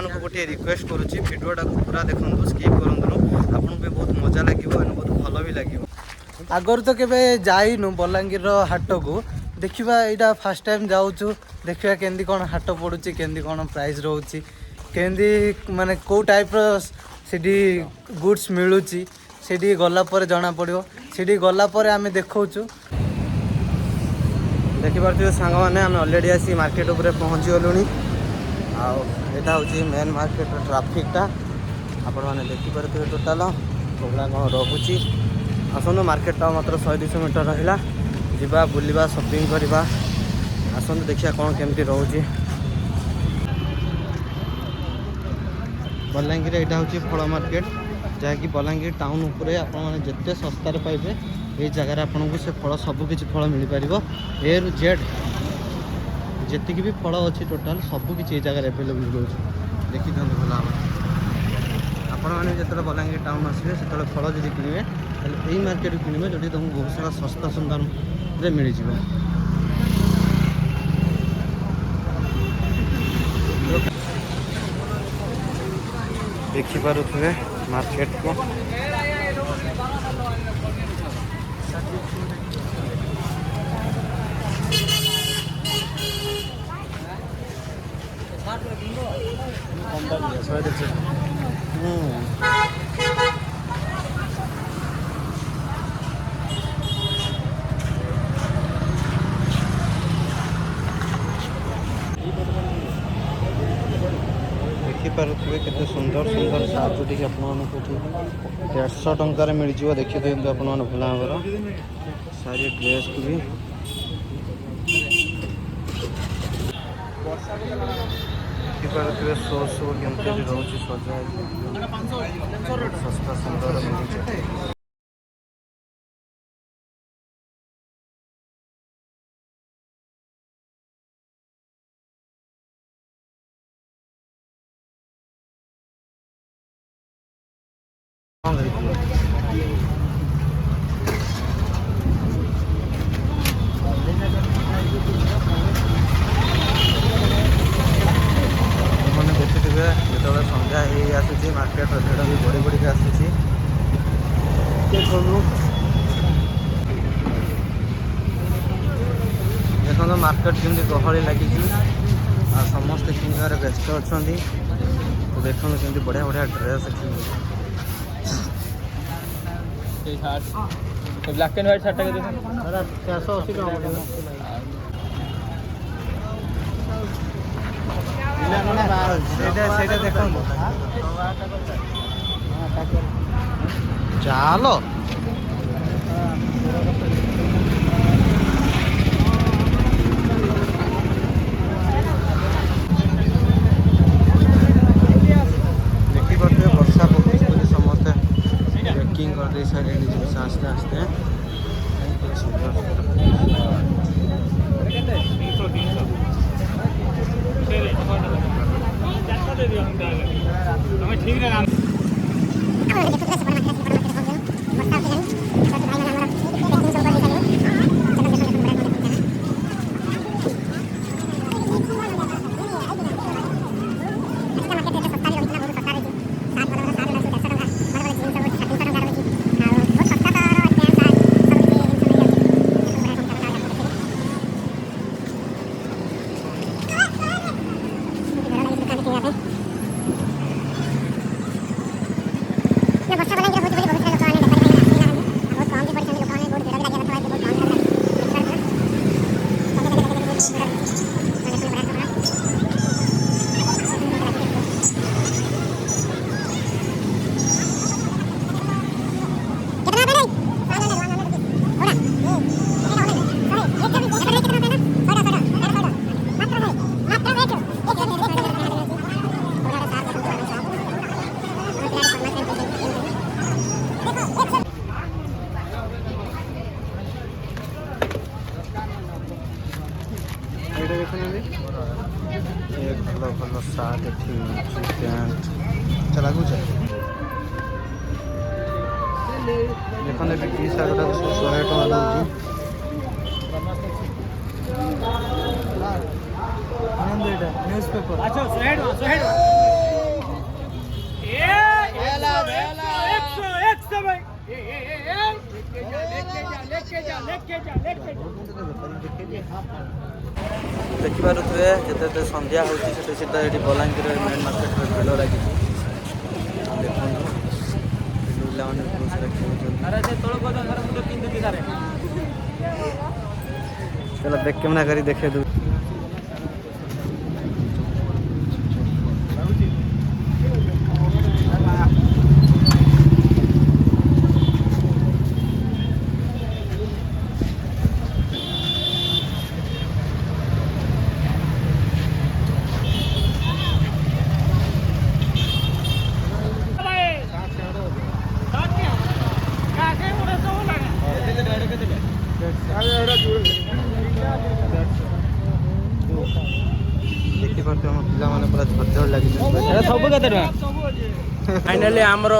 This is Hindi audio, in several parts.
गोटे रिक्वेस्ट करुच्ची भिडियोटा पूरा देखो स्किप करूँ आपको भी बहुत मजा लगे बहुत भल भी लगे आगर तो केवे जाइनु बलांगीर हाट को देखा यहाँ फास्ट टाइम जाऊँ देखा केंदी कौन हाट पड़ुची केंदी कौन प्राइस रोची केंदी माने को टाइप री गुड्स मिलूची से गलापर जना पड़ो से गलापर आम देखु देखिपे सांग मैंने आम अलरेडी आसी मार्केट उपर पहुँची गलुनी आटा हूँ मेन मार्केट ट्राफिकटा आपण मैंने देखिपे टोटाल कौड़ा कौन रोची आसतु मार्केटा मात्र 100-200 मीटर रहा जा बुलवा शॉपिंग करवा आसतु देखिए कौन केमती रोचे बलांगीर यहाँ हूँ फल मार्केट जहाँकि बलांगीर टाउन उपरे आपने जिते सस्तार पाइबे ये जगार आपको से फल सबकि फल मिल पार ए रु जेड जी भी फल अच्छी टोटाल सबकि ये जगह एभेलेबल रोज देखी था भल आपण मैंने जो बलांगीर टाउन आसवे से फल जब किणवे यही मार्केट किणवे जो तुमको बहुत सारा सस्ता सुंदर मिल जाए देखिपे मार्केट को देखिपे केते सुंदर सुंदर साज देखिए आपको 150 टंकार मिल जाए देखिए तो आप भला भाव सारी ड्रेस को भी देखिपे शो शो केमती रोचे सजा सस्ता सुंदर मिलूँ देखिए जो संध्या हो आसूसी मार्केट भिड़ भी बढ़ी बढ़ी आसूसी देखो मार्केट केमती गहली लगी समस्ते किनबार व्यस्त अच्छा तो देखो केमती बढ़िया बढ़िया dress black and white shirt के 480 चलो देखिए वर्षा पकड़ समस्ते पैकिंग कर दे सारे जिन आस्ते आस्ते ठीक है भल भल सार्ट पैंट चला कुछ देखते टी सार्ट गुटा 100 टका न्यूज़ पेपर अच्छा ଦେଖିପାରୁଥିବେ ଯେତେ ସନ୍ଧ୍ୟା ହେଉଛି ସେତେ ବଲାଙ୍ଗୀର ମେନ୍ ମାର୍କେଟରେ ଭିଡ଼ ଲାଗିଛି। ଦେଖନ୍ତୁ ପିଲାମାନେ ବହୁତ ସାରା ଖେଳୁଛନ୍ତି। चलो देख के मना करी देखे दू फाइनाली आमर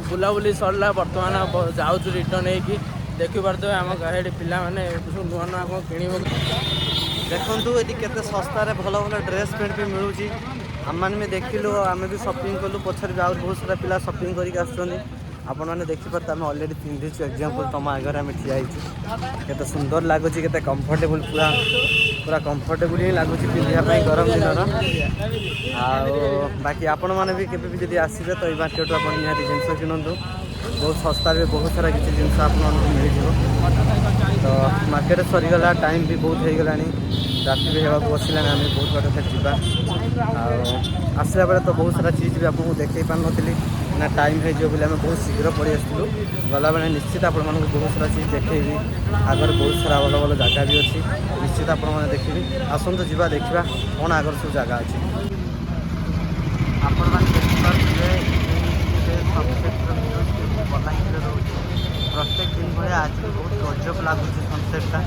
बुलाबुली सरला बर्तमान जाऊँ रिटर्न होगी देखिपे आम गाड़ी पिला माने नुआ नुआ कौन किणव देखु ये केते सस्तार भल भल ड्रेस पेंट भी मिलूँ आम भी देखिलु आम भी शॉपिंग कलु पछर भी बहुत सारा पिला शॉपिंग करके आपण मैंने देखिपे आम अलरेडी पिंधिचु एग्जांपल तुम आगे आम ठिया केते सुंदर लगुच के कंफर्टेबल पूरा पूरा कंफर्टेबल ही लगुच पिंधापी गरम दिन बाकी आपण मैंने भी केबे भी आसबे तो ये मार्केट आप निहाती जिनस किणतु बहुत सस्तार भी बहुत सारा किसी जिन मिल तो मार्केट सरीगला टाइम भी बहुत हो गला राति भी होगा बसला आम बहुत बार जावा आसला बेले तो बहुत सारा चीज़ भी आपको देखे पार नी ना टाइम हो बोले आम बहुत शीघ्र पड़ी आसलु गला बेले निश्चित आप बहुत सारा चीज़ देखेबी आगर बहुत सारा भल भल जगह भी अच्छी निश्चित आप देखिए आसतु जा देखा कौन आगर सब जगह अच्छी आपण बलांगीर रोचे प्रत्येक दिन भाई आज बहुत गजब लगुच सनसेटा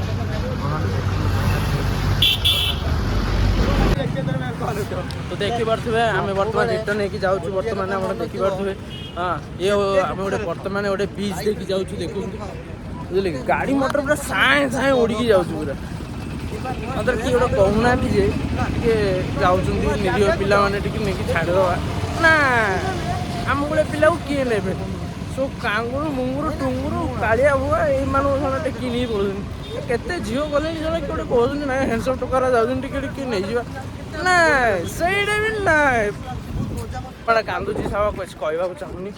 तो देखिपे आम बर्तमान रिटर्न होगी जाऊँ बर्तमान आप देखिपे हाँ ये आम गोटे बर्तमान गोटे बीच देखी जाऊँ देखो बुझे कि गाड़ी मोटर पूरा साए साए उड़की जाऊँ पूरा मतलब किए गोटे कहूना जे जाऊँ निरीह पिला नहीं छाड़दे ना आम गोटे पिला किए ने सब कांगुरु मुंगुरु टुंगुरु कालिया बुआ ये टेकी नहीं पड़े केते झील गले गोटे कहते ना हैंडसम टोकार जाऊँ किए नहीं जा ना सहीटा भी ना कांदुची सब कुछ कहवा चाहूनी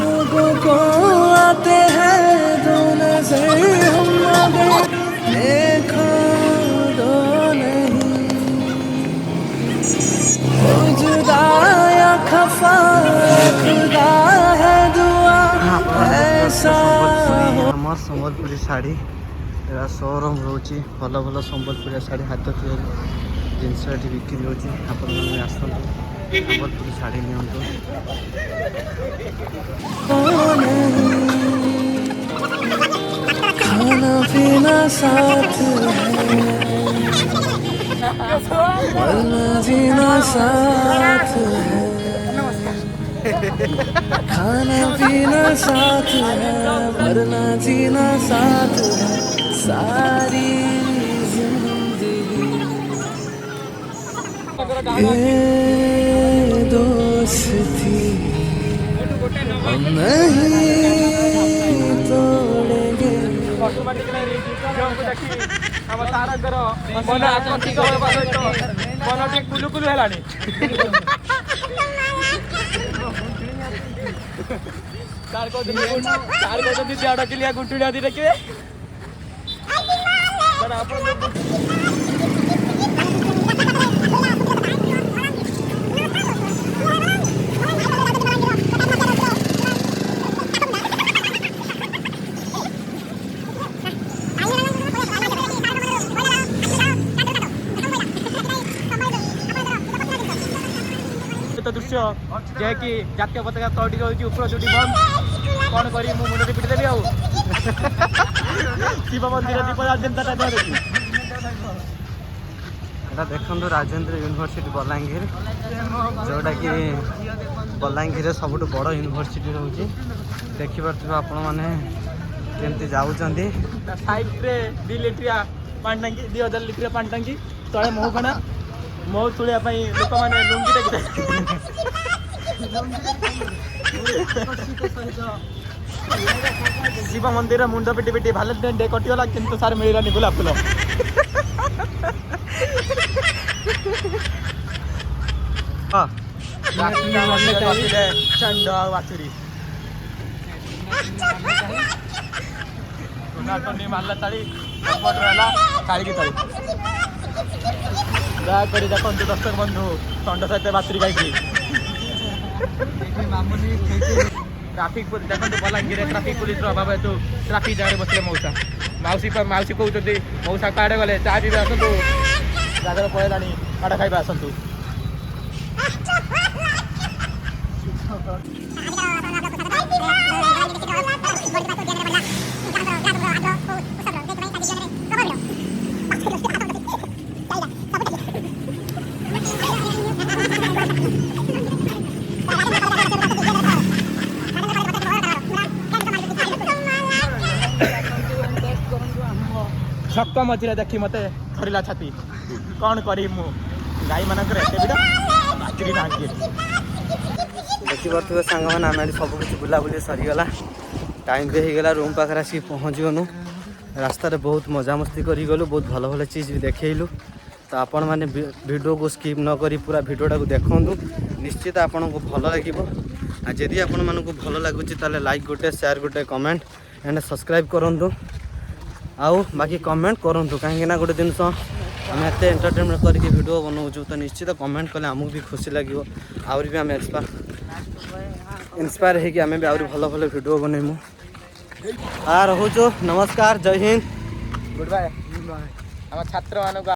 लोगों को आते हैं दो नजर हम देखो दो नहीं जुदा या खफा खुदा है दुआ ऐसा हमर संबलपुरी साड़ी एरा शोरूम रोची भल भल संबलपुरी साड़ी हाथ तैयारी जिनस ये बिक्री होती आपण मैंने आसतु संबलपुरी साड़ी नियंतु खाना पीना साथ वरना जीना साथ है खाना पीना साथ है वरना जीना साथ है सारी ये दोस्ती हम नहीं तोड़ेंगे कुलुकुलु है अड़किलिया गुटुड़िया दी देखिए दृश्य जैकि जातीय पताका तौटी होती ऊपर चोटी बंद कौन करी मुझे मुंडे पिटी देवी ଶିବ ମନ୍ଦିର ଦୀପ ଯେନ୍ତା ଦେଖି এটা ଦେଖନ୍ତୁ ରାଜେନ୍ଦ୍ର ୟୁନିଭର୍ସିଟି ବଲାଙ୍ଗୀର, ଯେଉଁଟାକି ବଲାଙ୍ଗୀରରେ ସବୁଠୁ ବଡ଼ ୟୁନିଭର୍ସିଟି ରହୁଛି। ଦେଖିପାରୁଥିବେ ଆପଣମାନେ କେମିତି ଯାଉଛନ୍ତି। ସାଇଡ୍ରେ 2 ଲିଟରିଆ ପାଣି ଟାଙ୍କି, 2000 ଲିଟରିଆ ପାଣି ଟାଙ୍କି, ତଳେ ମହୁକଣା, ମହୁ ତୁଳିବା ପାଇଁ ଲୋକମାନେ ଲୁଙ୍ଗି ଟେକି ଶିବ ମନ୍ଦିର ମୁଣ୍ଡ ପିଟି ପିଟି ଭାଲେଣ୍ଟାଇନ୍ ଡେ କଟିଗଲା, କିନ୍ତୁ ସାର୍ ମିଳିଲାନି ଗୋଲାପ ଫୁଲ। ହଁ ଚଣ୍ଡ ଆଉ ବାଛୁରୀ ମାରିଲା ତାଳି ହେଲା କାଳିକି ତାଳି। ଦୟାକରି ଦେଖନ୍ତୁ ଦର୍ଶକ ବନ୍ଧୁ, ଷଣ୍ଢ ସହିତ ବାଛୁରୀ ଗାଇକି ଟ୍ରାଫିକ ଦେଖନ୍ତୁ। ବଲାଙ୍ଗୀରରେ ଟ୍ରାଫିକ ପୁଲିସର ଅଭାବ ହେତୁ ଟ୍ରାଫିକ ଜାଗାରେ ବସିଲେ ମଉସା। ମାଉସୀ କହୁଛନ୍ତି ମଉସା କାଆଡ଼େ ଗଲେ, ଚା ପିଇବେ ଆସନ୍ତୁ, ଜାଗାରେ ପଳେଇଲାଣି, କାଡ଼ ଖାଇବା ଆସନ୍ତୁ। ଛକ ମଝିରେ ଦେଖି ମତେ ଧରିଲା ଛାତି, କ'ଣ କରିବି ମୁଁ? ଗାଈମାନଙ୍କର ଏତେ ଭିଡ଼, ବାଛୁରୀ ନାହାନ୍ତି। ଦେଖିପାରୁଥିବେ ସାଙ୍ଗମାନେ, ଆମେ ଏଠି ସବୁ କିଛି ବୁଲାବୁଲି ସରିଗଲା, ଟାଇମ୍ ବି ହେଇଗଲା, ରୁମ୍ ପାଖରେ ଆସିକି ପହଞ୍ଚିଗଲୁ। ରାସ୍ତାରେ ବହୁତ ମଜାମସ୍ତି କରିଗଲୁ, ବହୁତ ଭଲ ଭଲ ଚିଜ୍ ବି ଦେଖେଇଲୁ। ତ ଆପଣମାନେ ଭିଡ଼ିଓକୁ ସ୍କିପ୍ ନ କରି ପୁରା ଭିଡ଼ିଓଟାକୁ ଦେଖନ୍ତୁ, ନିଶ୍ଚିତ ଆପଣଙ୍କୁ ଭଲ ଲାଗିବ। ଆଉ ଯଦି ଆପଣମାନଙ୍କୁ ଭଲ ଲାଗୁଛି ତାହେଲେ ଲାଇକ୍ ଗୋଟେ, ସେୟାର ଗୋଟେ, କମେଣ୍ଟ ଆଣ୍ଡ ସବସ୍କ୍ରାଇବ୍ କରନ୍ତୁ। ଆଉ ବାକି କମେଣ୍ଟ କରନ୍ତୁ, କାହିଁକିନା ଗୋଟେ ଜିନିଷ ଆମେ ଏତେ ଏଣ୍ଟରଟେନମେଣ୍ଟ କରିକି ଭିଡ଼ିଓ ବନାଉଛୁ, ତ ନିଶ୍ଚିତ କମେଣ୍ଟ କଲେ ଆମକୁ ବି ଖୁସି ଲାଗିବ। ଆହୁରି ବି ଆମେ ଇନ୍ସପାୟାର ହେଇକି ଆମେ ବି ଆହୁରି ଭଲ ଭଲ ଭିଡ଼ିଓ ବନେଇମୁ। ରହୁଛୁ, ନମସ୍କାର, ଜୟ ହିନ୍ଦ, ଗୁଡ୍ ବାଏ। ଆମ ଛାତ୍ରମାନଙ୍କୁ